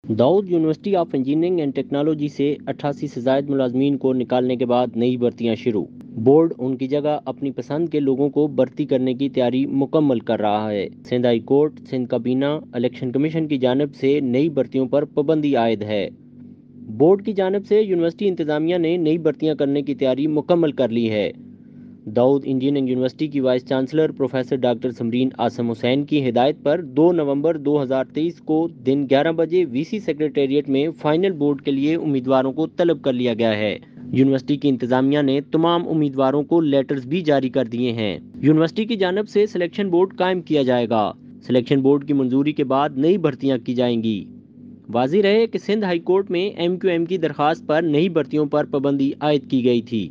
Dawood university of engineering and technology से 88 से जायद मुलाजमीन को निकालने के बाद नई भर्तियां शुरू। बोर्ड उनकी जगह अपनी पसंद के लोगों को भर्ती करने की तैयारी मुकम्मल कर रहा है। सिंध हाई कोर्ट, सिंध काबीना, इलेक्शन कमीशन की जानिब से नई भर्तियों पर पाबंदी आयद है। बोर्ड की जानिब से यूनिवर्सिटी इंतजामिया ने नई भर्तियां करने की तैयारी मुकम्मल कर ली है। दाऊद इंजीनियरिंग यूनिवर्सिटी की vice chancellor professor doctor Samreen Aasam Hussain की हिदायत पर 2 नवंबर 2023 को दिन 11 बजे वीसी सेक्रेटेरिएट में फाइनल बोर्ड के लिए उम्मीदवारों को तलब कर लिया गया है। यूनिवर्सिटी की इंतजामिया ने तमाम उम्मीदवारों को लेटर्स भी जारी कर दिए हैं। यूनिवर्सिटी की जानिब से सिलेक्शन बोर्ड कायम किया जाएगा। सिलेक्शन बोर्ड की मंजूरी के बाद नई भर्तियां की जाएंगी। वाज़ेह रहे कि सिंध हाई कोर्ट में MQM की दरखास्त पर नई भर्तियों पर पाबंदी आयद की गई थी,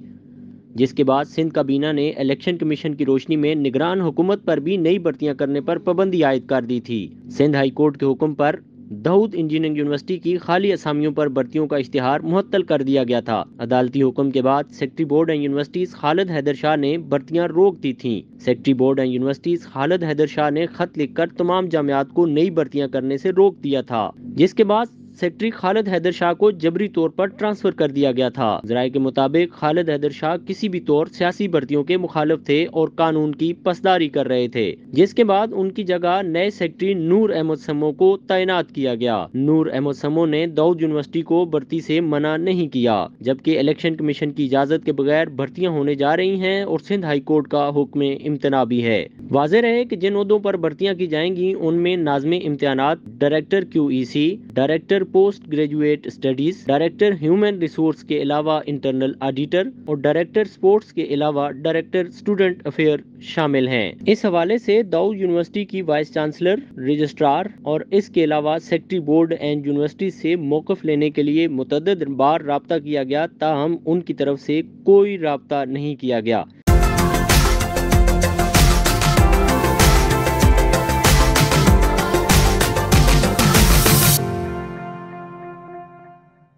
जिसके बाद सिंध काबीना ने इलेक्शन कमीशन की रोशनी में निगरान हुकूमत पर भी नई भर्तियां करने पर पाबंदी आयद कर दी थी। सिंध हाई कोर्ट के हुक्म पर दाऊद इंजीनियरिंग यूनिवर्सिटी की खाली असामियों पर भर्तियों का इश्तिहार मुअत्तल कर दिया गया था। अदालती हुक्म के बाद secretary board and universities Khalid Haider Shah ने भर्तियां रोक दी थीं। Secretary board and universities Khalid Haider Shah ने खत लिखकर तमाम जामियात को नई भर्तियां करने से रोक दिया था, जिसके बाद सेक्रेटरी खालिद हैदर शाह को जबरी तौर पर ट्रांसफर कर दिया गया था। जराये के मुताबिक खालिद हैदर शाह किसी भी तौर सियासी भर्तियों के मुखालिफ थे और कानून की पसदारी कर रहे थे, जिसके बाद उनकी जगह नए सेक्रेटरी नूर अहमद समो को तैनात किया गया। नूर अहमद समो ने दाऊद यूनिवर्सिटी को भर्ती से मना नहीं किया, जबकि इलेक्शन कमीशन की इजाजत के बगैर भर्तियां होने जा रही हैं और सिंध हाई कोर्ट का हुक्म इम्तना भी है। वाज़ेह रहे कि जिन ओहदों पर भर्तियां की जाएंगी उनमें नाज़िम इम्तिहानात, director QEC, director post graduate studies, director human resource के अलावा इंटरनल ऑडिटर और डायरेक्टर स्पोर्ट्स के अलावा डायरेक्टर स्टूडेंट अफेयर शामिल हैं। इस हवाले से दाऊद यूनिवर्सिटी की वाइस चांसलर, रजिस्ट्रार और इसके अलावा सेक्रेटरी बोर्ड एंड यूनिवर्सिटी से मौक़िफ़ लेने के लिए मुतअद्दिद बार राब्ता किया गया, ताहम उनकी तरफ से कोई राब्ता नहीं किया गया।